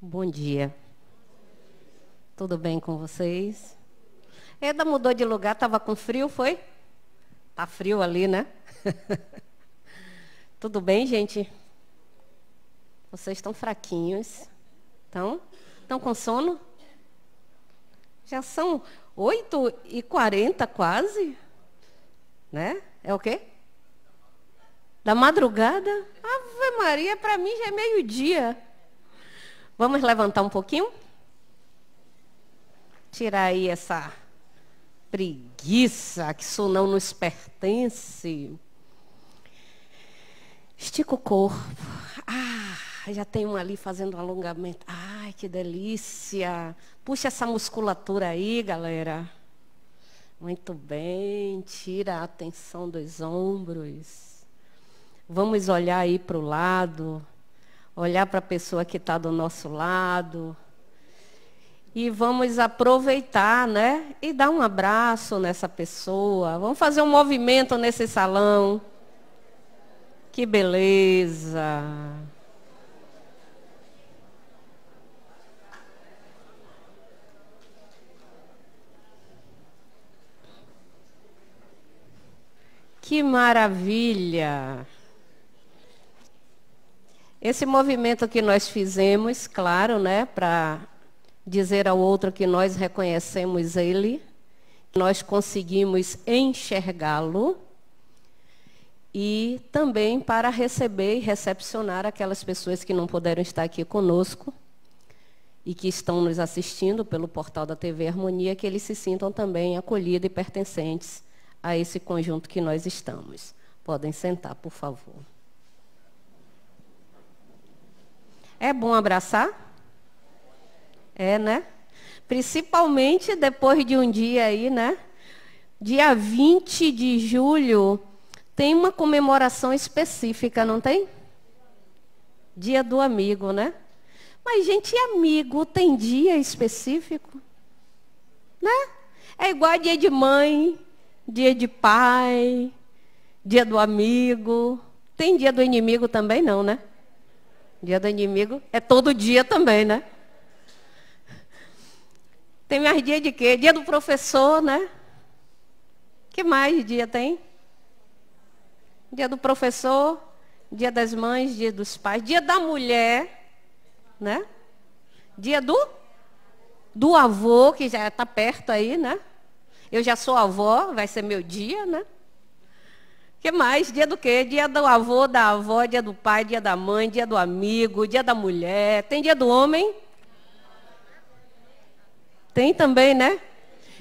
Bom dia. Tudo bem com vocês? Eda mudou de lugar, estava com frio, foi? Tá frio ali, né? Tudo bem, gente? Vocês estão fraquinhos. Estão com sono? Já são 8h40 quase, né? É o quê? Da madrugada? Ave Maria, para mim já é meio-dia. Vamos levantar um pouquinho? Tirar aí essa preguiça, que isso não nos pertence. Estica o corpo. Já tem um ali fazendo um alongamento. Ai, que delícia. Puxa essa musculatura aí, galera. Muito bem. Tira a atenção dos ombros. Vamos olhar aí para o lado. Olhar para a pessoa que está do nosso lado. E vamos aproveitar, né? E dar um abraço nessa pessoa. Vamos fazer um movimento nesse salão. Que beleza. Que maravilha. Esse movimento que nós fizemos, claro, né, para dizer ao outro que nós reconhecemos ele, nós conseguimos enxergá-lo e também para receber e recepcionar aquelas pessoas que não puderam estar aqui conosco e que estão nos assistindo pelo portal da TV Harmonia, que eles se sintam também acolhidos e pertencentes a esse conjunto que nós estamos. Podem sentar, por favor. É bom abraçar? É, né? Principalmente depois de um dia aí, né? Dia 20 de julho, tem uma comemoração específica, não tem? Dia do amigo, né? Mas, gente, amigo tem dia específico? Né? É igual dia de mãe, dia de pai, dia do amigo. Tem dia do inimigo também, não, né? Dia do inimigo é todo dia também, né? Tem mais dia de quê? Dia do professor, né? Que mais dia tem? Dia do professor, dia das mães, dia dos pais, dia da mulher, né? Dia do avô, que já está perto aí, né? Eu já sou avó, vai ser meu dia, né? Que mais? Dia do quê? Dia do avô, da avó, dia do pai, dia da mãe, dia do amigo, dia da mulher. Tem dia do homem? Tem também, né?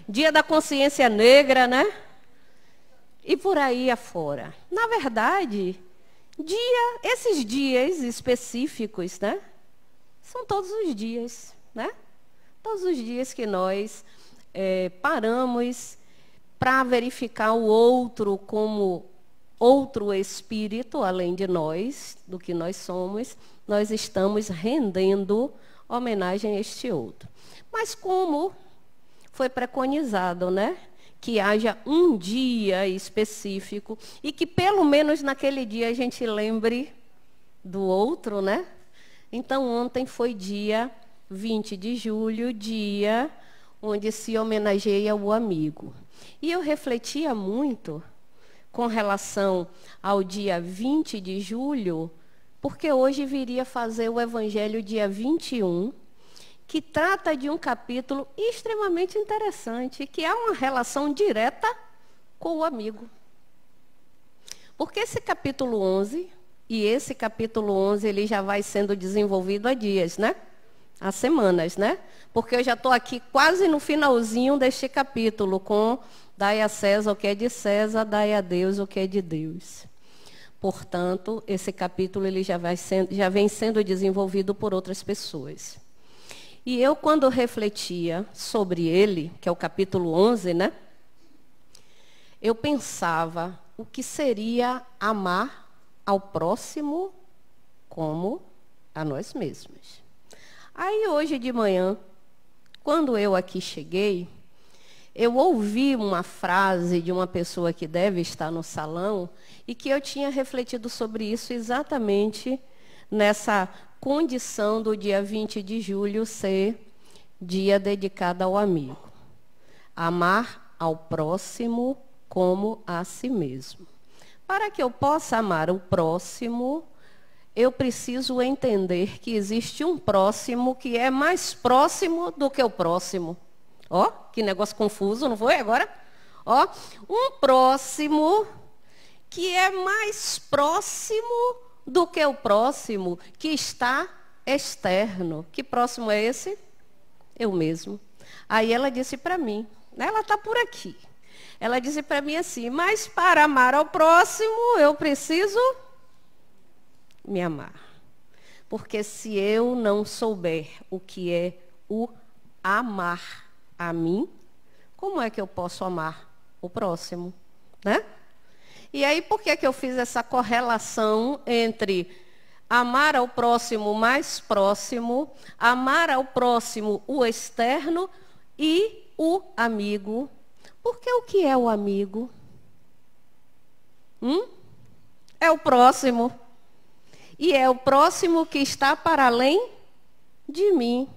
Dia da consciência negra, né? E por aí afora. Na verdade, esses dias específicos, né? São todos os dias, né? Todos os dias que nós paramos para verificar o outro como outro espírito, além de nós, do que nós somos, nós estamos rendendo homenagem a este outro. Mas como foi preconizado, né? Que haja um dia específico e que pelo menos naquele dia a gente lembre do outro, né? Então ontem foi dia 20 de julho, dia onde se homenageia o amigo. E eu refletia muito com relação ao dia 20 de julho, porque hoje viria fazer o Evangelho dia 21, que trata de um capítulo extremamente interessante, que há uma relação direta com o amigo. Porque esse capítulo 11, e esse capítulo 11 ele já vai sendo desenvolvido há dias, né? Há semanas, né? Porque eu já estou aqui quase no finalzinho deste capítulo, com dai a César o que é de César, dai a Deus o que é de Deus. Portanto, esse capítulo ele já vem sendo desenvolvido por outras pessoas. E eu, quando refletia sobre ele, que é o capítulo 11, né? Eu pensava o que seria amar ao próximo como a nós mesmos. Aí, hoje de manhã, quando eu aqui cheguei, eu ouvi uma frase de uma pessoa que deve estar no salão e que eu tinha refletido sobre isso exatamente nessa condição do dia 20 de julho ser dia dedicado ao amigo. Amar ao próximo como a si mesmo. Para que eu possa amar o próximo, eu preciso entender que existe um próximo que é mais próximo do que o próximo. Ó, que negócio confuso, não foi agora? Ó, um próximo que é mais próximo do que o próximo que está externo. Que próximo é esse? Eu mesmo. Aí ela disse para mim, ela está por aqui. Ela disse para mim assim, mas para amar ao próximo, eu preciso me amar. Porque se eu não souber o que é o amar a mim, como é que eu posso amar o próximo? Né? E aí, por que eu fiz essa correlação entre amar ao próximo mais próximo, amar ao próximo o externo e o amigo? Porque o que é o amigo? É o próximo. E é o próximo que está para além de mim.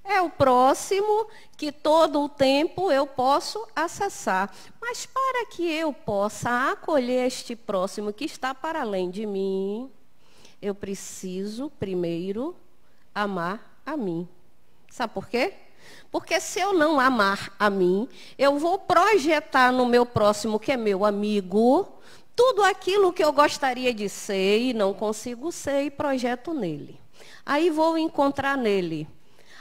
É o próximo que todo o tempo eu posso acessar. Mas para que eu possa acolher este próximo que está para além de mim, eu preciso primeiro amar a mim. Sabe por quê? Porque se eu não amar a mim, eu vou projetar no meu próximo, que é meu amigo, tudo aquilo que eu gostaria de ser e não consigo ser e projeto nele. Aí vou encontrar nele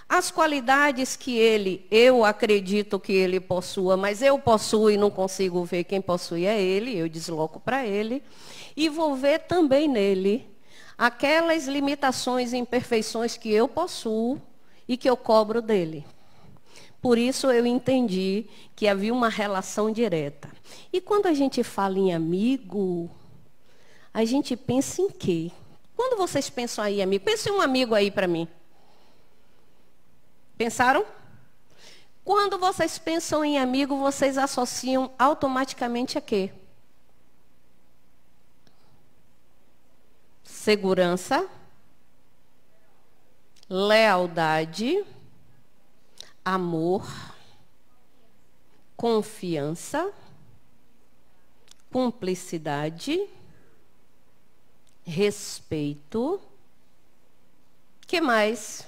as qualidades que eu acredito que ele possua, mas eu possuo e não consigo ver quem possui é ele, eu desloco para ele. E vou ver também nele aquelas limitações e imperfeições que eu possuo e que eu cobro dele. Por isso eu entendi que havia uma relação direta. E quando a gente fala em amigo, a gente pensa em quê? Quando vocês pensam aí, amigo? Pense em um amigo aí para mim. Pensaram? Quando vocês pensam em amigo, vocês associam automaticamente a quê? Segurança, lealdade, amor, confiança, cumplicidade, respeito. Que mais?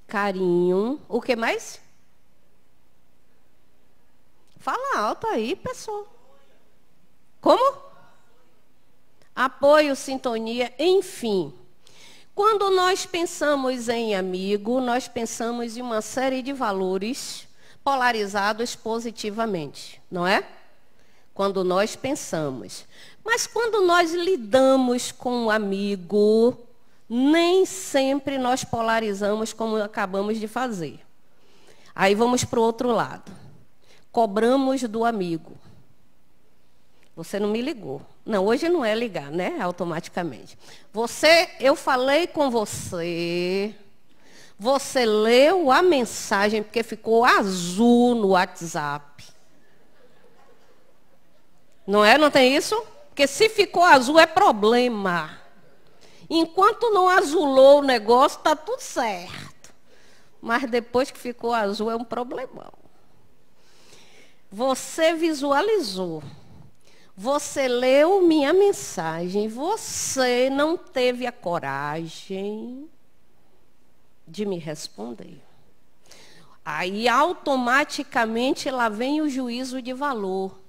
Carinho. O que mais? Fala alto aí, pessoal. Como? Apoio, sintonia, enfim. Quando nós pensamos em amigo, nós pensamos em uma série de valores polarizados positivamente, não é? Quando nós pensamos. Mas quando nós lidamos com o amigo, nem sempre nós polarizamos como acabamos de fazer. Aí vamos para o outro lado. Cobramos do amigo. Você não me ligou. Não, hoje não é ligar, né? Automaticamente. Eu falei com você. Você leu a mensagem porque ficou azul no WhatsApp. Não é? Não tem isso? Porque se ficou azul é problema. Enquanto não azulou o negócio, está tudo certo. Mas depois que ficou azul é um problemão. Você visualizou. Você leu minha mensagem. Você não teve a coragem de me responder. Aí automaticamente lá vem o juízo de valor.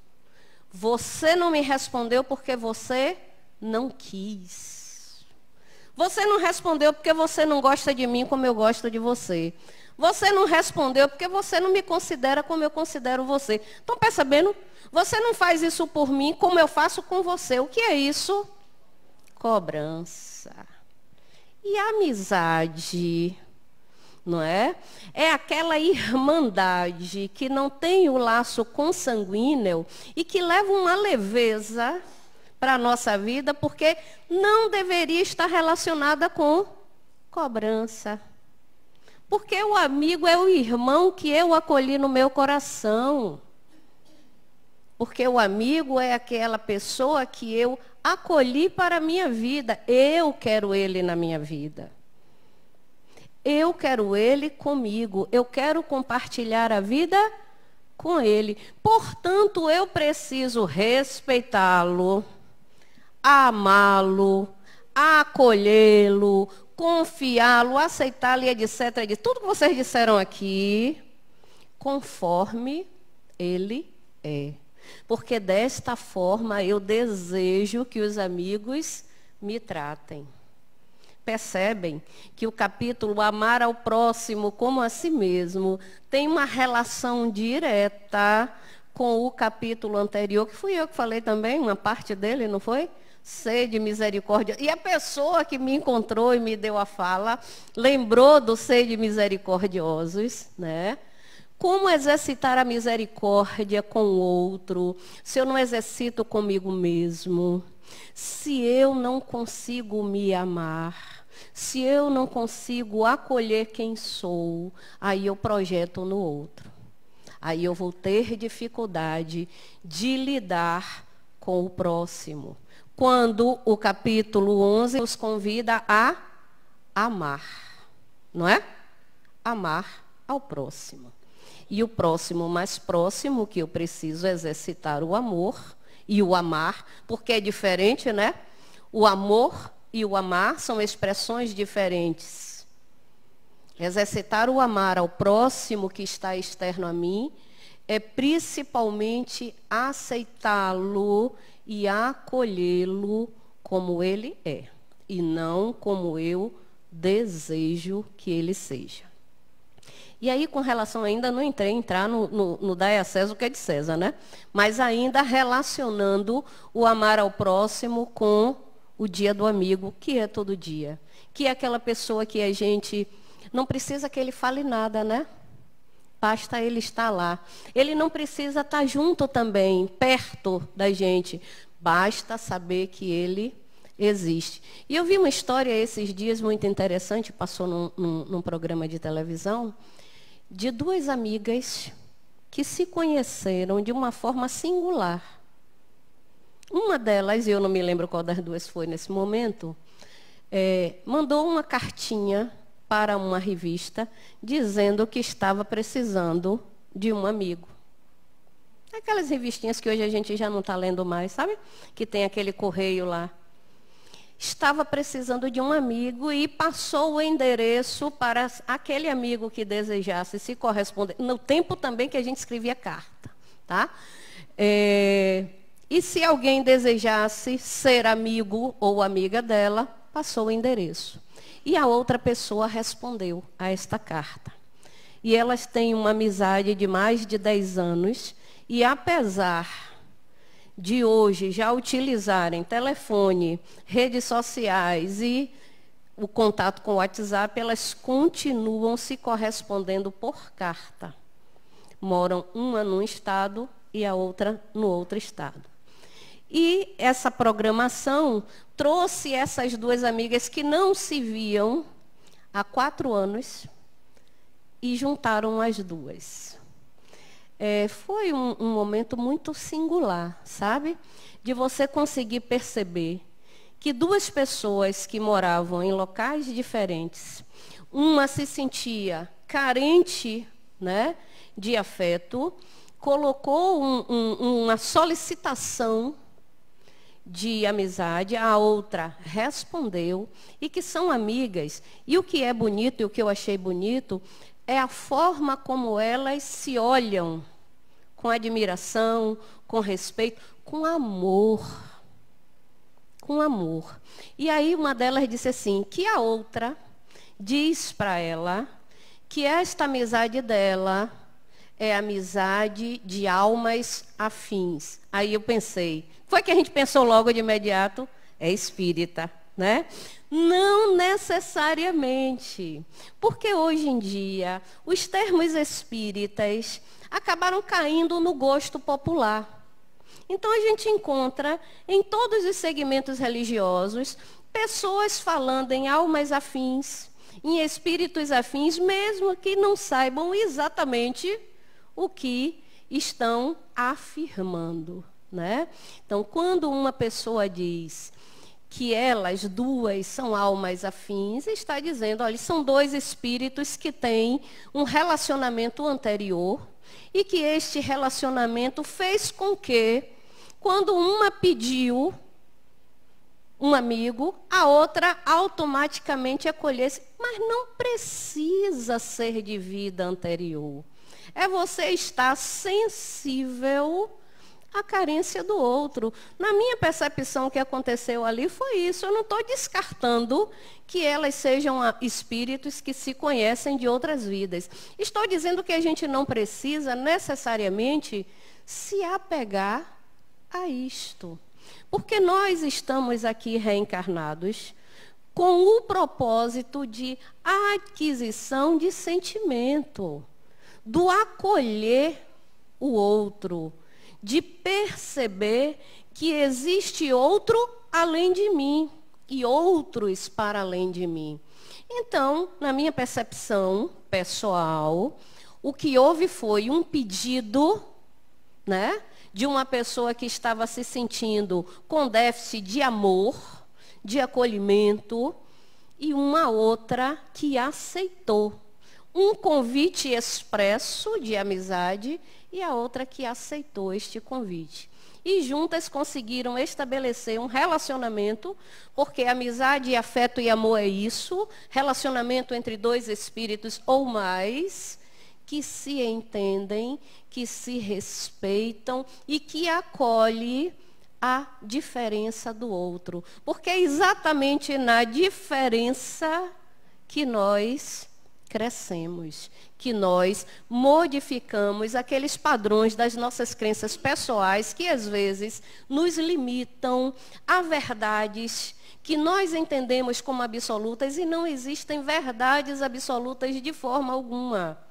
Você não me respondeu porque você não quis. Você não respondeu porque você não gosta de mim como eu gosto de você. Você não respondeu porque você não me considera como eu considero você. Estão percebendo? Você não faz isso por mim como eu faço com você. O que é isso? Cobrança. E a amizade, não é? É aquela irmandade que não tem o laço consanguíneo e que leva uma leveza para a nossa vida, porque não deveria estar relacionada com cobrança. Porque o amigo é o irmão que eu acolhi no meu coração. Porque o amigo é aquela pessoa que eu acolhi para a minha vida. Eu quero ele na minha vida. Eu quero ele comigo. Eu quero compartilhar a vida com ele. Portanto, eu preciso respeitá-lo, amá-lo, acolhê-lo, confiá-lo, aceitá-lo e etc. De tudo que vocês disseram aqui, conforme ele é. Porque desta forma eu desejo que os amigos me tratem. Percebem que o capítulo Amar ao Próximo como a si mesmo tem uma relação direta com o capítulo anterior, que fui eu que falei também, uma parte dele, não foi? Sede misericórdia. E a pessoa que me encontrou e me deu a fala, lembrou do sede misericordiosos, né? Como exercitar a misericórdia com o outro, se eu não exercito comigo mesmo, se eu não consigo me amar, se eu não consigo acolher quem sou, aí eu projeto no outro. Aí eu vou ter dificuldade de lidar com o próximo. Quando o capítulo 11 nos convida a amar, não é? Amar ao próximo. E o próximo mais próximo, que eu preciso exercitar o amor e o amar, porque é diferente, né? O amor e o amar são expressões diferentes. Exercitar o amar ao próximo que está externo a mim é principalmente aceitá-lo e acolhê-lo como ele é, e não como eu desejo que ele seja. E aí, com relação ainda, não entrar no dai a César o que é de César, né? Mas ainda relacionando o amar ao próximo com o dia do amigo, que é todo dia. Que é aquela pessoa que a gente não precisa que ele fale nada, né? Basta ele estar lá. Ele não precisa estar junto também, perto da gente. Basta saber que ele existe. E eu vi uma história esses dias muito interessante, passou num programa de televisão, de duas amigas que se conheceram de uma forma singular. Uma delas, eu não me lembro qual das duas foi nesse momento, mandou uma cartinha para uma revista dizendo que estava precisando de um amigo. Aquelas revistinhas que hoje a gente já não está lendo mais, sabe? Que tem aquele correio lá. Estava precisando de um amigo e passou o endereço para aquele amigo que desejasse se corresponder. No tempo também que a gente escrevia carta, tá? E se alguém desejasse ser amigo ou amiga dela, passou o endereço. E a outra pessoa respondeu a esta carta. E elas têm uma amizade de mais de 10 anos. E apesar de hoje já utilizarem telefone, redes sociais e o contato com o WhatsApp, elas continuam se correspondendo por carta. Moram uma num estado e a outra no outro estado. E essa programação trouxe essas duas amigas que não se viam há 4 anos e juntaram as duas. Foi um momento muito singular, sabe? De você conseguir perceber que duas pessoas que moravam em locais diferentes, uma se sentia carente, né, de afeto, colocou uma solicitação de amizade, a outra respondeu, e que são amigas. E o que é bonito, e o que eu achei bonito, é a forma como elas se olham, com admiração, com respeito, com amor. Com amor. E aí uma delas disse assim, que a outra diz para ela que esta amizade dela é amizade de almas afins. Aí eu pensei, foi que a gente pensou logo de imediato, é espírita, né? Não necessariamente, porque hoje em dia os termos espíritas acabaram caindo no gosto popular. Então a gente encontra em todos os segmentos religiosos pessoas falando em almas afins, em espíritos afins, mesmo que não saibam exatamente o que estão afirmando, né? Então, quando uma pessoa diz que elas duas são almas afins, está dizendo, olha, são dois espíritos que têm um relacionamento anterior e que este relacionamento fez com que, quando uma pediu um amigo, a outra automaticamente acolhesse. Mas não precisa ser de vida anterior. É você estar sensível à carência do outro. Na minha percepção, o que aconteceu ali foi isso. Eu não estou descartando que elas sejam espíritos que se conhecem de outras vidas. Estou dizendo que a gente não precisa necessariamente se apegar a isto. Porque nós estamos aqui reencarnados com o propósito de aquisição de sentimento, do acolher o outro, de perceber que existe outro além de mim e outros para além de mim. Então, na minha percepção pessoal, o que houve foi um pedido, né, de uma pessoa que estava se sentindo com déficit de amor, de acolhimento, e uma outra que aceitou. Um convite expresso de amizade e a outra que aceitou este convite. E juntas conseguiram estabelecer um relacionamento, porque amizade, afeto e amor é isso, relacionamento entre dois espíritos ou mais, que se entendem, que se respeitam e que acolhe a diferença do outro. Porque é exatamente na diferença que nós crescemos, que nós modificamos aqueles padrões das nossas crenças pessoais que às vezes nos limitam a verdades que nós entendemos como absolutas e não existem verdades absolutas de forma alguma.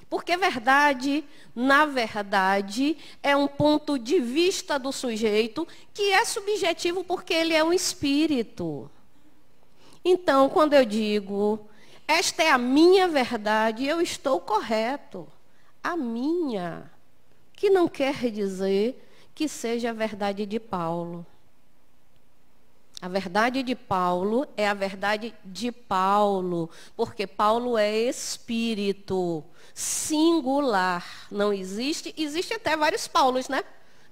Porque verdade, na verdade, é um ponto de vista do sujeito que é subjetivo porque ele é um espírito. Então, quando eu digo, esta é a minha verdade, eu estou correto. A minha, que não quer dizer que seja a verdade de Paulo. A verdade de Paulo é a verdade de Paulo, porque Paulo é espírito singular. Não existe até vários Paulos, né?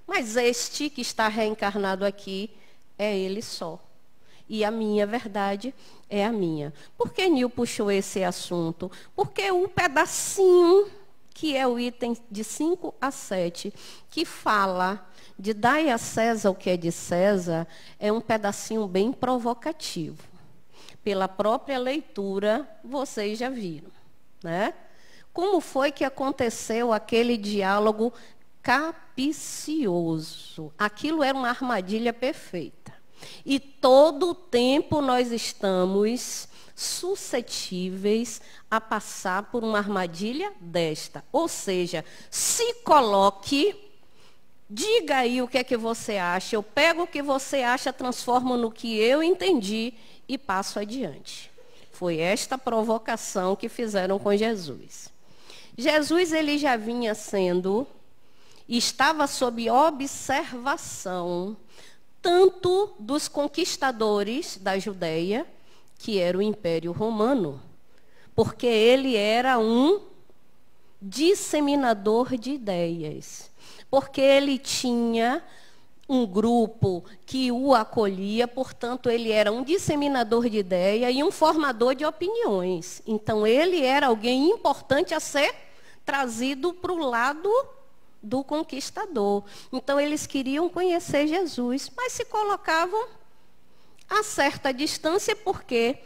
Mas este que está reencarnado aqui é ele só. E a minha verdade é a minha. Por que Nil puxou esse assunto? Porque o pedacinho, que é o item de 5 a 7, que fala de dai a César o que é de César, é um pedacinho bem provocativo. Pela própria leitura, vocês já viram, né? Como foi que aconteceu aquele diálogo capcioso? Aquilo era uma armadilha perfeita. E todo o tempo nós estamos suscetíveis a passar por uma armadilha desta. Ou seja, se coloque, diga aí o que é que você acha, eu pego o que você acha, transformo no que eu entendi e passo adiante. Foi esta provocação que fizeram com Jesus. Jesus, ele já vinha sendo, estava sob observação, tanto dos conquistadores da Judeia, que era o Império Romano, porque ele era um disseminador de ideias, porque ele tinha um grupo que o acolhia, portanto, ele era um disseminador de ideia e um formador de opiniões. Então, ele era alguém importante a ser trazido para o lado do conquistador. Então, eles queriam conhecer Jesus, mas se colocavam a certa distância, porque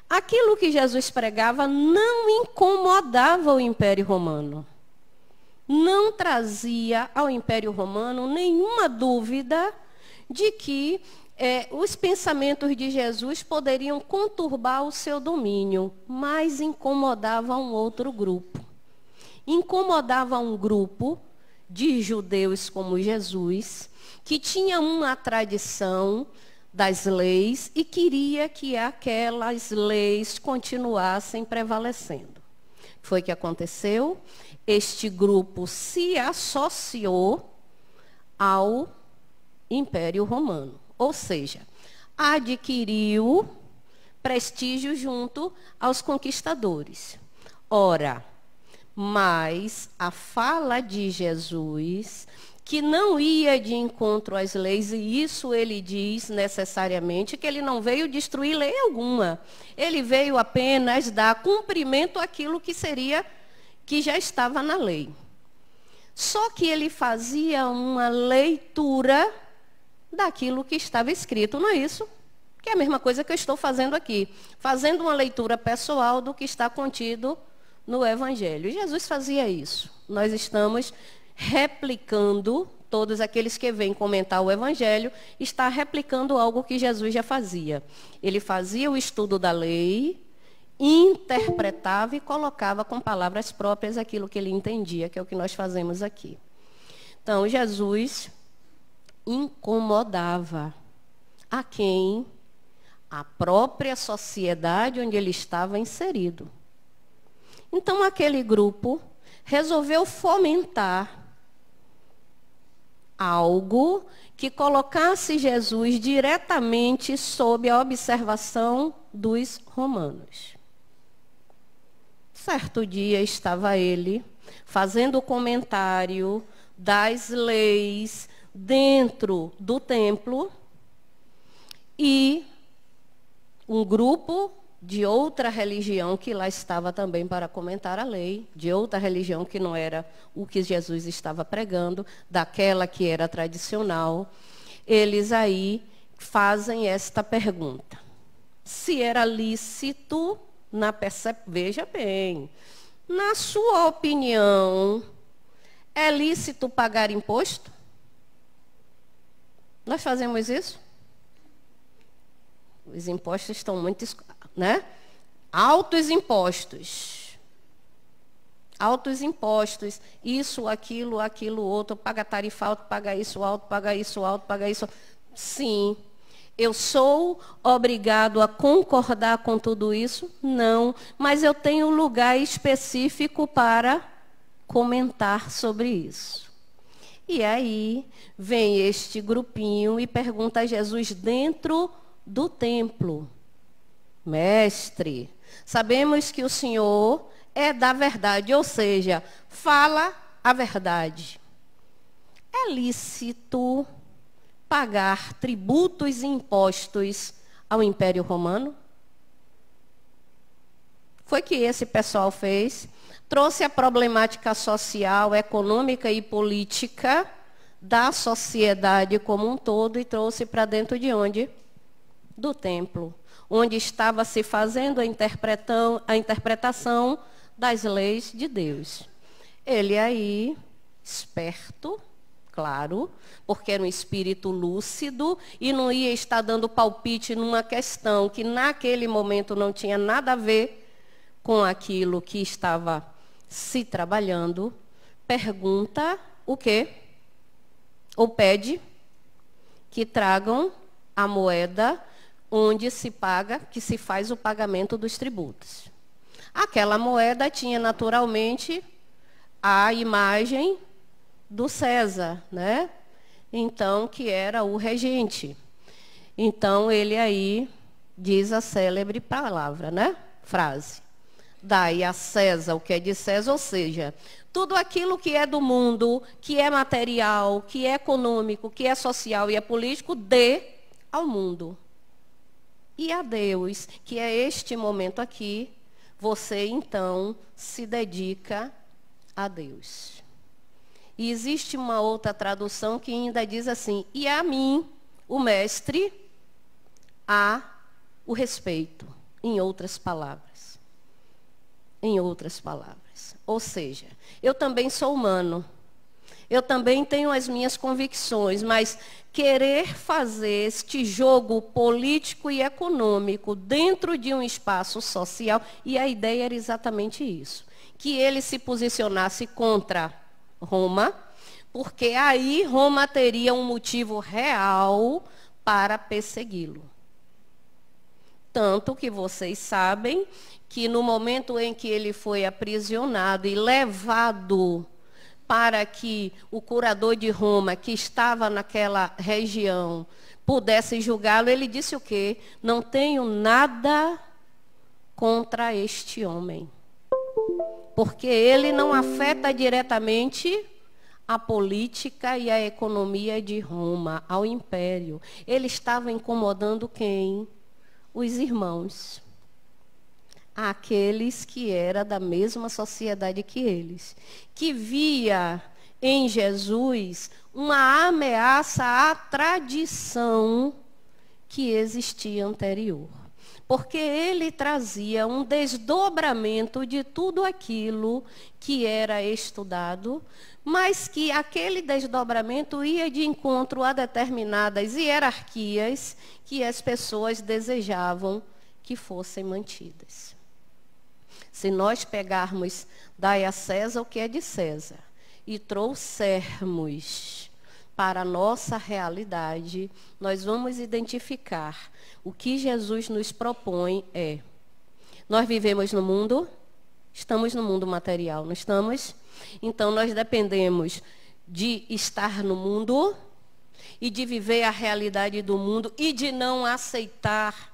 aquilo que Jesus pregava não incomodava o Império Romano. Não trazia ao Império Romano nenhuma dúvida de que os pensamentos de Jesus poderiam conturbar o seu domínio, mas incomodava um outro grupo. Incomodava um grupo de judeus como Jesus, que tinha uma tradição das leis e queria que aquelas leis continuassem prevalecendo. foi que aconteceu? Este grupo se associou ao Império Romano, ou seja, adquiriu prestígio junto aos conquistadores. Ora, mas a fala de Jesus, que não ia de encontro às leis, e isso ele diz necessariamente, que ele não veio destruir lei alguma. Ele veio apenas dar cumprimento àquilo que já estava na lei. Só que ele fazia uma leitura daquilo que estava escrito, não é isso? Que é a mesma coisa que eu estou fazendo aqui. Fazendo uma leitura pessoal do que está contido no Evangelho. Jesus fazia isso. Nós estamos replicando, todos aqueles que vêm comentar o Evangelho, está replicando algo que Jesus já fazia. Ele fazia o estudo da lei, interpretava e colocava com palavras próprias aquilo que ele entendia, que é o que nós fazemos aqui. Então, Jesus incomodava a quem? A própria sociedade onde ele estava inserido. Então, aquele grupo resolveu fomentar algo que colocasse Jesus diretamente sob a observação dos romanos. Certo dia estava ele fazendo o comentário das leis dentro do templo e um grupo de outra religião que lá estava também para comentar a lei, de outra religião que não era o que Jesus estava pregando, daquela que era tradicional, eles aí fazem esta pergunta. Se era lícito, veja bem, na sua opinião, é lícito pagar imposto? Nós fazemos isso? Os impostos estão muito, né? Altos impostos. Altos impostos. Isso, aquilo, outro. Paga tarifa alto, paga isso alto, paga isso alto, paga isso. Sim. Eu sou obrigado a concordar com tudo isso? Não. Mas eu tenho lugar específico para comentar sobre isso. E aí vem este grupinho e pergunta a Jesus dentro do templo: Mestre, sabemos que o Senhor é da verdade, ou seja, fala a verdade. É lícito pagar tributos e impostos ao Império Romano? Foi que esse pessoal fez. Trouxe a problemática social, econômica e política da sociedade como um todo e trouxe para dentro de onde? Do templo, onde estava se fazendo a interpretação das leis de Deus. Ele aí, esperto, claro, porque era um espírito lúcido e não ia estar dando palpite numa questão que naquele momento não tinha nada a ver com aquilo que estava se trabalhando, pergunta o quê? Ou pede que tragam a moeda onde se paga, que se faz o pagamento dos tributos. Aquela moeda tinha naturalmente a imagem do César, né? Então, que era o regente. Então, ele aí diz a célebre palavra, né? Frase: dai a César o que é de César, ou seja, tudo aquilo que é do mundo, que é material, que é econômico, que é social e é político, dê ao mundo. E a Deus, que é este momento aqui, você então se dedica a Deus. E existe uma outra tradução que ainda diz assim: e a mim, o mestre, há o respeito. Em outras palavras. Em outras palavras. Ou seja, eu também sou humano. Eu também tenho as minhas convicções, mas querer fazer este jogo político e econômico dentro de um espaço social, e a ideia era exatamente isso, que ele se posicionasse contra Roma, porque aí Roma teria um motivo real para persegui-lo. Tanto que vocês sabem que no momento em que ele foi aprisionado e levado para que o curador de Roma, que estava naquela região, pudesse julgá-lo, ele disse o quê? Não tenho nada contra este homem. Porque ele não afeta diretamente a política e a economia de Roma, ao império. Ele estava incomodando quem? Os irmãos. Aqueles que eram da mesma sociedade que eles. Que via em Jesus uma ameaça à tradição que existia anterior. Porque ele trazia um desdobramento de tudo aquilo que era estudado, mas que aquele desdobramento ia de encontro a determinadas hierarquias que as pessoas desejavam que fossem mantidas. Se nós pegarmos, dai a César o que é de César, e trouxermos para a nossa realidade, nós vamos identificar o que Jesus nos propõe é: nós vivemos no mundo, estamos no mundo material, não estamos? Então nós dependemos de estar no mundo e de viver a realidade do mundo e de não aceitar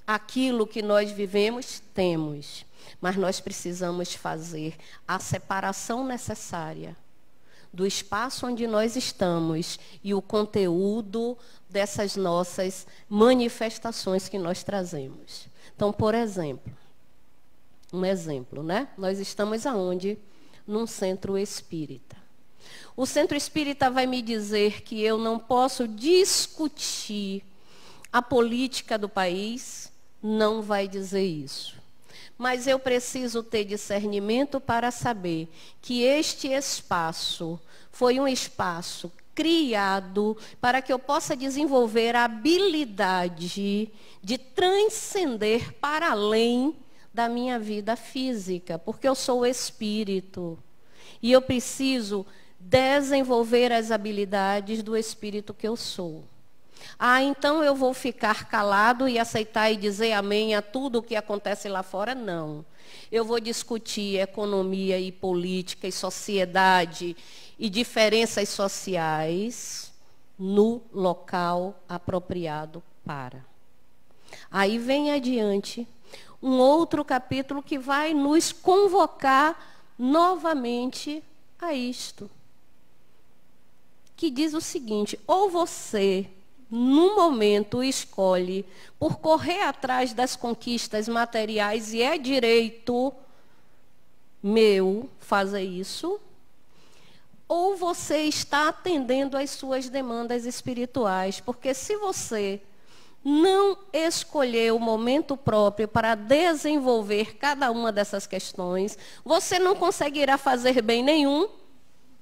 aquilo que nós vivemos, temos. Mas nós precisamos fazer a separação necessária do espaço onde nós estamos e o conteúdo dessas nossas manifestações que nós trazemos. Então, por exemplo, um exemplo, né? Nós estamos aonde? Num centro espírita. O centro espírita vai me dizer que eu não posso discutir a política do país, não vai dizer isso. Mas eu preciso ter discernimento para saber que este espaço foi um espaço criado para que eu possa desenvolver a habilidade de transcender para além da minha vida física, porque eu sou espírito. E eu preciso desenvolver as habilidades do espírito que eu sou. Ah, então eu vou ficar calado e aceitar e dizer amém a tudo o que acontece lá fora? Não. Eu vou discutir economia e política e sociedade e diferenças sociais no local apropriado para. Aí vem adiante um outro capítulo que vai nos convocar novamente a isto. Que diz o seguinte: ou você, no momento, escolhe por correr atrás das conquistas materiais, e é direito meu fazer isso, ou você está atendendo às suas demandas espirituais. Porque se você não escolher o momento próprio para desenvolver cada uma dessas questões, você não conseguirá fazer bem nenhum,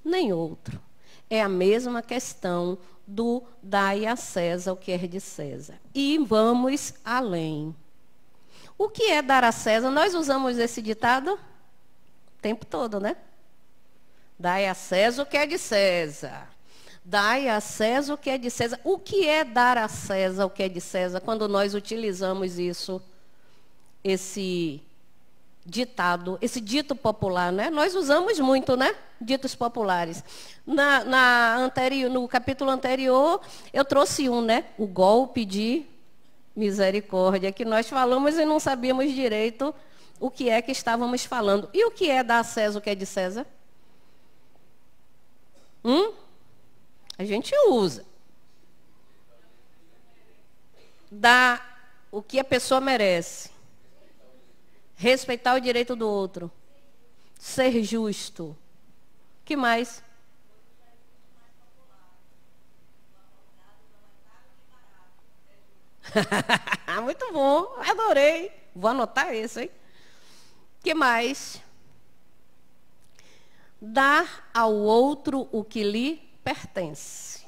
nem outro. É a mesma questão do dai a César o que é de César. E vamos além. O que é dar a César? Nós usamos esse ditado o tempo todo, né? Dai a César o que é de César. Dai a César o que é de César. O que é dar a César o que é de César? Quando nós utilizamos isso, esse ditado, esse dito popular, né? Nós usamos muito, né? Ditos populares. No capítulo anterior, eu trouxe um, né? O golpe de misericórdia, que nós falamos e não sabíamos direito o que é que estávamos falando. E o que é dar a César o que é de César? A gente usa. Dar o que a pessoa merece. Respeitar o direito do outro. Ser justo. O que mais? Muito bom, adorei. Vou anotar isso, hein? O que mais? Dar ao outro o que lhe pertence.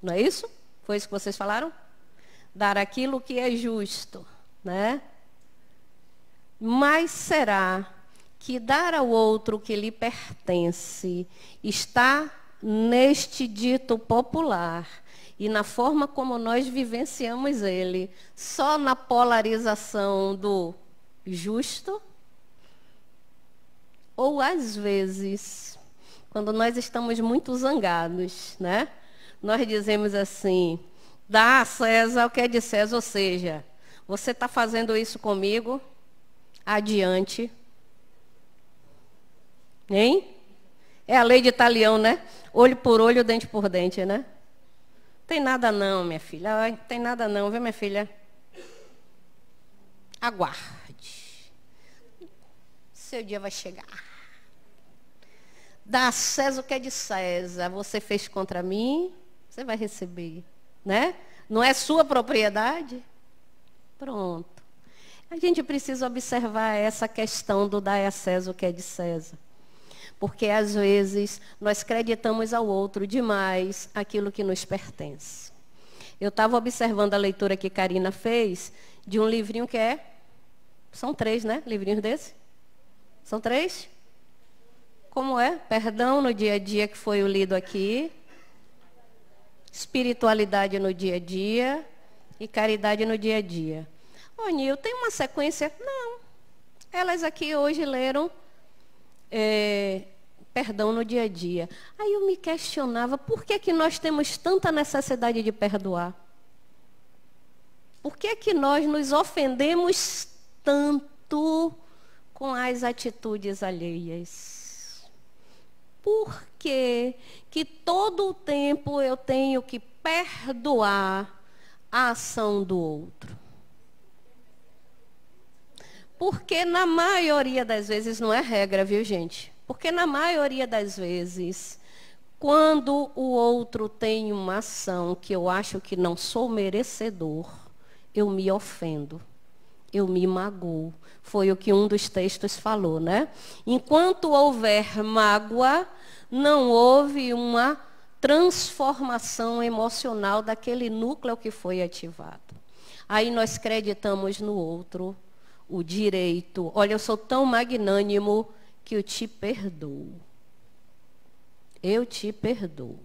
Não é isso? Foi isso que vocês falaram? Dar aquilo que é justo, né? Mas será que dar ao outro o que lhe pertence está neste dito popular e na forma como nós vivenciamos ele, só na polarização do justo, ou às vezes, quando nós estamos muito zangados, né? Nós dizemos assim, dá a César o que é de César, ou seja, você está fazendo isso comigo, adiante. Hein? É a lei de Talião, né? Olho por olho, dente por dente, né? Tem nada não, minha filha. Ai, tem nada não, viu, minha filha? Aguarde. Seu dia vai chegar. Dá a César o que é de César. Você fez contra mim, você vai receber, né? Não é sua propriedade? Pronto. A gente precisa observar essa questão do dar a César o que é de César. Porque, às vezes, nós acreditamos ao outro demais aquilo que nos pertence. Eu estava observando a leitura que Karina fez de um livrinho que é... São 3, né? Livrinhos desse? São 3? Como é? Perdão no dia a dia, que foi o lido aqui. Espiritualidade no dia a dia. E caridade no dia a dia. Ô, Nil, tem uma sequência? Não. Elas aqui hoje leram... perdão no dia a dia. Aí eu me questionava, por que que nós temos tanta necessidade de perdoar? Por que que nós nos ofendemos tanto com as atitudes alheias? Por que que todo o tempo eu tenho que perdoar a ação do outro? Porque na maioria das vezes, não é regra, viu, gente? Porque na maioria das vezes, quando o outro tem uma ação que eu acho que não sou merecedor, eu me ofendo, eu me magoo. Foi o que um dos textos falou, né? Enquanto houver mágoa, não houve uma transformação emocional daquele núcleo que foi ativado. Aí nós acreditamos no outro o direito. Olha, eu sou tão magnânimo que eu te perdoo. Eu te perdoo.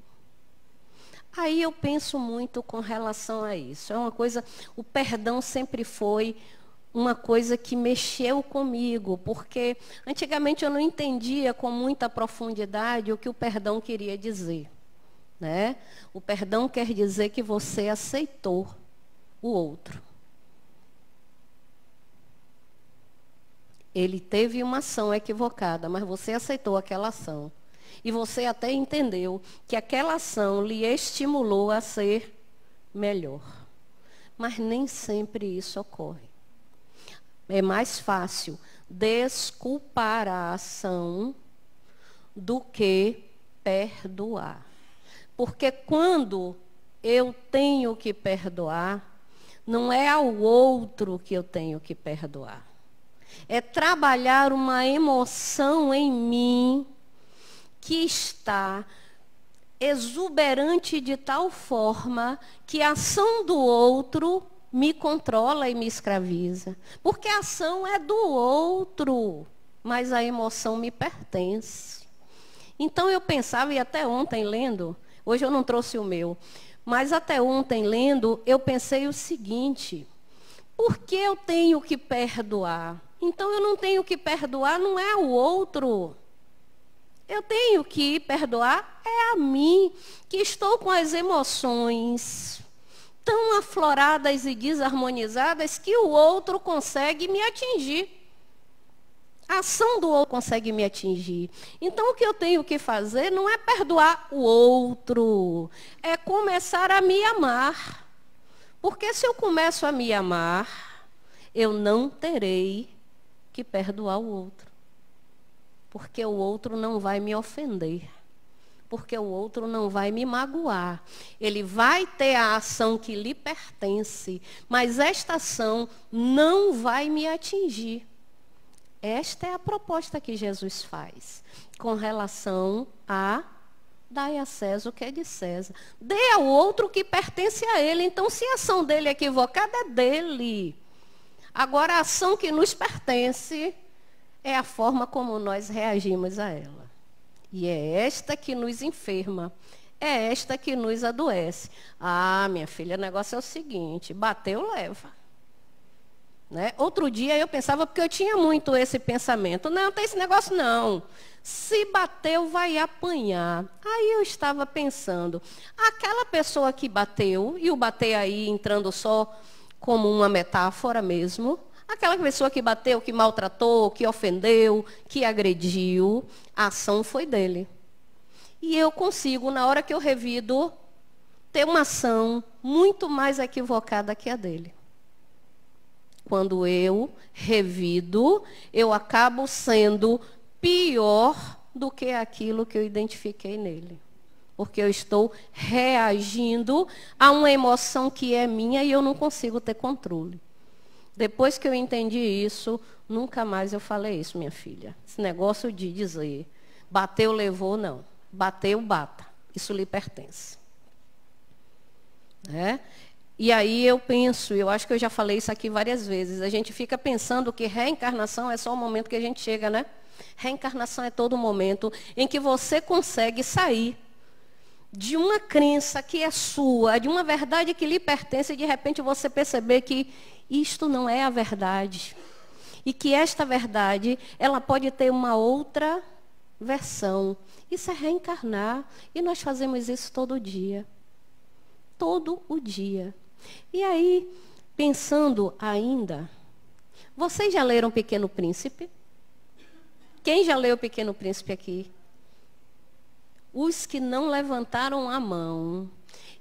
Aí eu penso muito com relação a isso. É uma coisa, o perdão sempre foi uma coisa que mexeu comigo, porque antigamente eu não entendia com muita profundidade o que o perdão queria dizer, né? O perdão quer dizer que você aceitou o outro. Ele teve uma ação equivocada, mas você aceitou aquela ação. E você até entendeu que aquela ação lhe estimulou a ser melhor. Mas nem sempre isso ocorre. É mais fácil desculpar a ação do que perdoar. Porque quando eu tenho que perdoar, não é ao outro que eu tenho que perdoar. É trabalhar uma emoção em mim que está exuberante de tal forma que a ação do outro me controla e me escraviza. Porque a ação é do outro, mas a emoção me pertence. Então eu pensava, e até ontem lendo, hoje eu não trouxe o meu, mas até ontem lendo, eu pensei o seguinte: por que eu tenho que perdoar? Então eu não tenho que perdoar, não é o outro. Eu tenho que perdoar é a mim, que estou com as emoções tão afloradas e desarmonizadas que o outro consegue me atingir. A ação do outro consegue me atingir. Então o que eu tenho que fazer não é perdoar o outro, é começar a me amar. Porque se eu começo a me amar, eu não terei que perdoar o outro. Porque o outro não vai me ofender. Porque o outro não vai me magoar. Ele vai ter a ação que lhe pertence, mas esta ação não vai me atingir. Esta é a proposta que Jesus faz com relação a dai a César o que é de César. Dê ao outro o que pertence a ele. Então, se a ação dele é equivocada, é dele. Agora, a ação que nos pertence é a forma como nós reagimos a ela. E é esta que nos enferma. é esta que nos adoece. Ah, minha filha, o negócio é o seguinte, bateu, leva. Né? Outro dia eu pensava, porque eu tinha muito esse pensamento, não tem esse negócio não. Se bateu, vai apanhar. Aí eu estava pensando, aquela pessoa que bateu, e o bater aí entrando só como uma metáfora mesmo, aquela pessoa que bateu, que maltratou, que ofendeu, que agrediu, a ação foi dele. E eu consigo, na hora que eu revido, ter uma ação muito mais equivocada que a dele. Quando eu revido, eu acabo sendo pior do que aquilo que eu identifiquei nele. Porque eu estou reagindo a uma emoção que é minha e eu não consigo ter controle. Depois que eu entendi isso, nunca mais eu falei isso, minha filha. Esse negócio de dizer, bateu, levou, não. Bateu, bata. Isso lhe pertence. É? E aí eu penso, eu acho que eu já falei isso aqui várias vezes, a gente fica pensando que reencarnação é só o momento que a gente chega, né? Reencarnação é todo momento em que você consegue sair de uma crença que é sua, de uma verdade que lhe pertence, e de repente você perceber que isto não é a verdade. E que esta verdade, ela pode ter uma outra versão. Isso é reencarnar. E nós fazemos isso todo dia. Todo o dia. E aí, pensando ainda, vocês já leram Pequeno Príncipe? Quem já leu Pequeno Príncipe aqui? Os que não levantaram a mão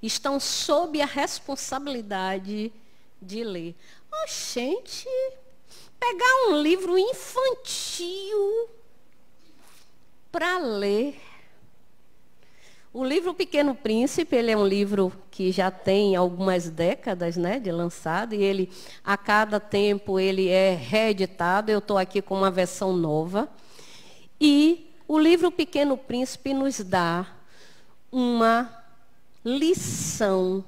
estão sob a responsabilidade de ler. Oh, gente, pegar um livro infantil para ler. O livro Pequeno Príncipe, ele é um livro que já tem algumas décadas, né, de lançado, e ele, a cada tempo, ele é reeditado. Eu estou aqui com uma versão nova. E o livro Pequeno Príncipe nos dá uma lição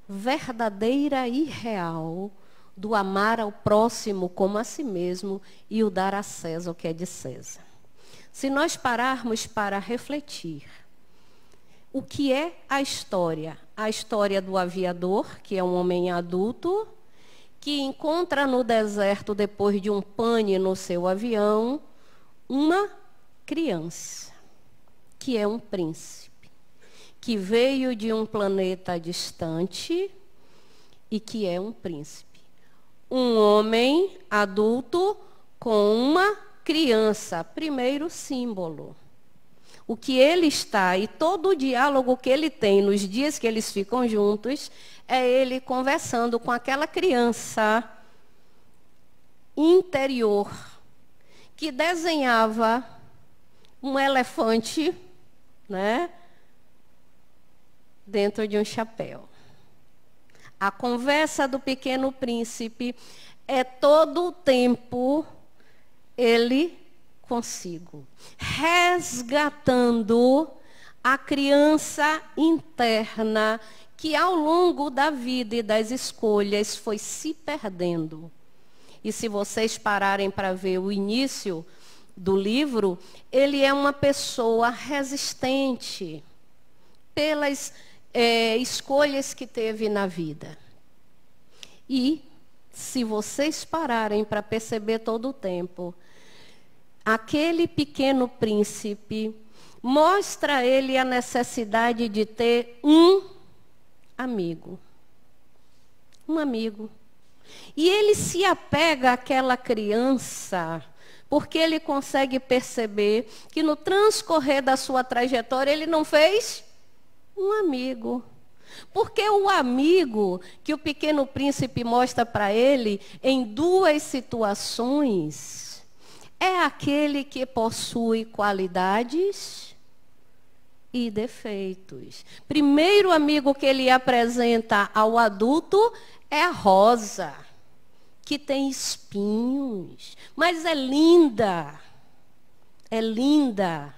verdadeira e real do amar ao próximo como a si mesmo e o dar a César o que é de César. Se nós pararmos para refletir, o que é a história? A história do aviador, que é um homem adulto, que encontra no deserto, depois de um pane no seu avião, uma criança, que é um príncipe, que veio de um planeta distante e que é um príncipe. Um homem adulto com uma criança, primeiro símbolo. O que ele está e todo o diálogo que ele tem nos dias que eles ficam juntos é ele conversando com aquela criança interior que desenhava um elefante, né, dentro de um chapéu. A conversa do Pequeno Príncipe é todo o tempo ele consigo, resgatando a criança interna que ao longo da vida e das escolhas foi se perdendo. E se vocês pararem para ver o início do livro, ele é uma pessoa resistente pelas escolhas que teve na vida. E se vocês pararem para perceber todo o tempo, aquele Pequeno Príncipe mostra a ele a necessidade de ter um amigo. Um amigo. E ele se apega àquela criança, porque ele consegue perceber que no transcorrer da sua trajetória ele não fez um amigo. Porque o amigo que o Pequeno Príncipe mostra para ele em duas situações é aquele que possui qualidades e defeitos. Primeiro amigo que ele apresenta ao adulto é a rosa, que tem espinhos, mas é linda. É linda.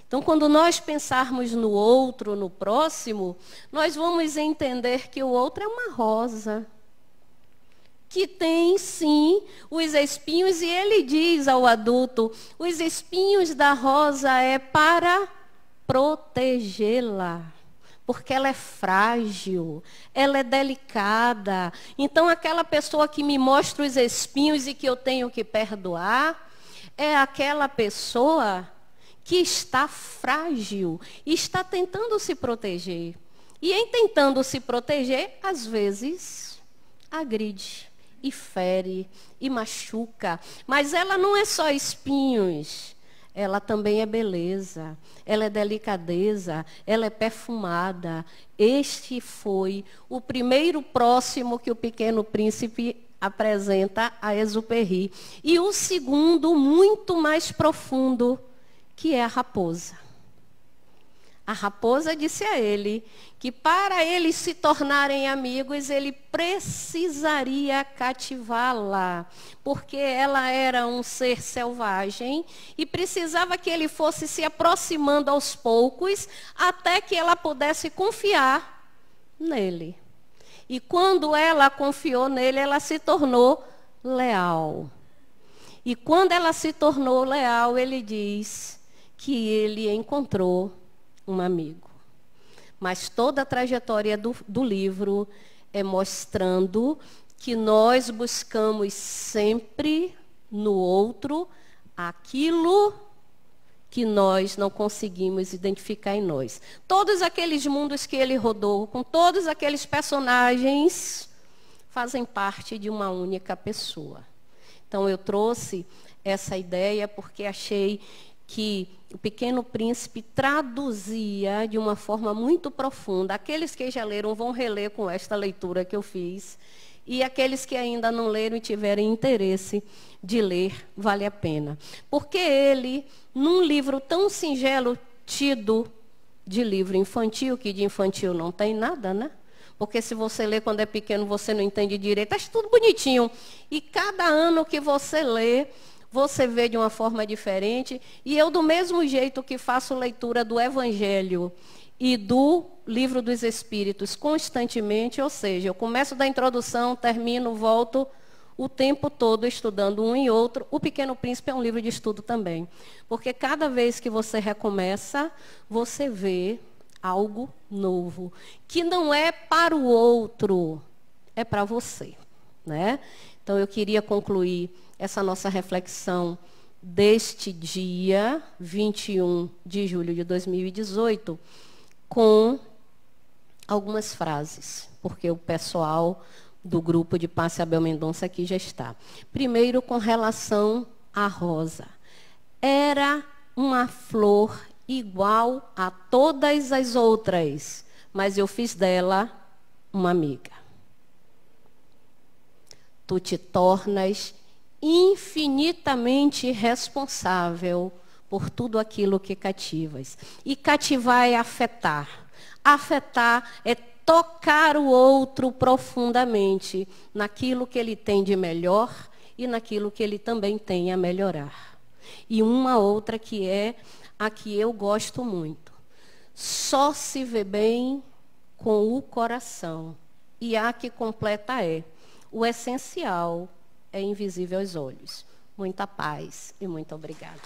Então, quando nós pensarmos no outro, no próximo, nós vamos entender que o outro é uma rosa, que tem, sim, os espinhos, e ele diz ao adulto, os espinhos da rosa é para protegê-la. Porque ela é frágil, ela é delicada. Então, aquela pessoa que me mostra os espinhos e que eu tenho que perdoar, é aquela pessoa que está frágil e está tentando se proteger. E em tentando se proteger, às vezes, agride e fere e machuca. Mas ela não é só espinhos. Ela também é beleza, ela é delicadeza, ela é perfumada. Este foi o primeiro próximo que o Pequeno Príncipe apresenta a Exupéry. E o segundo, muito mais profundo, que é a raposa. A raposa disse a ele que para eles se tornarem amigos, ele precisaria cativá-la, porque ela era um ser selvagem e precisava que ele fosse se aproximando aos poucos até que ela pudesse confiar nele. E quando ela confiou nele, ela se tornou leal. E quando ela se tornou leal, ele diz que ele encontrou um amigo. Mas toda a trajetória do livro é mostrando que nós buscamos sempre no outro aquilo que nós não conseguimos identificar em nós. Todos aqueles mundos que ele rodou, com todos aqueles personagens, fazem parte de uma única pessoa. Então eu trouxe essa ideia porque achei que o Pequeno Príncipe traduzia de uma forma muito profunda. Aqueles que já leram vão reler com esta leitura que eu fiz. E aqueles que ainda não leram e tiverem interesse de ler, vale a pena. Porque ele, num livro tão singelo, tido de livro infantil, que de infantil não tem nada, né? Porque se você lê quando é pequeno, você não entende direito. Acho tudo bonitinho. E cada ano que você lê, você vê de uma forma diferente. E eu, do mesmo jeito que faço leitura do Evangelho e do Livro dos Espíritos constantemente, ou seja, eu começo da introdução, termino, volto o tempo todo estudando um e outro. O Pequeno Príncipe é um livro de estudo também. Porque cada vez que você recomeça, você vê algo novo. Que não é para o outro, é para você, né? Então, eu queria concluir essa nossa reflexão deste dia, 21 de julho de 2018, com algumas frases, porque o pessoal do grupo de Passe Abel Mendonça aqui já está. Primeiro, com relação à rosa. Era uma flor igual a todas as outras, mas eu fiz dela uma amiga. Tu te tornas infinitamente responsável por tudo aquilo que cativas. E cativar é afetar. Afetar é tocar o outro profundamente naquilo que ele tem de melhor e naquilo que ele também tem a melhorar. E uma outra que é a que eu gosto muito. Só se vê bem com o coração. E a que completa é: o essencial é invisível aos olhos. Muita paz e muito obrigada.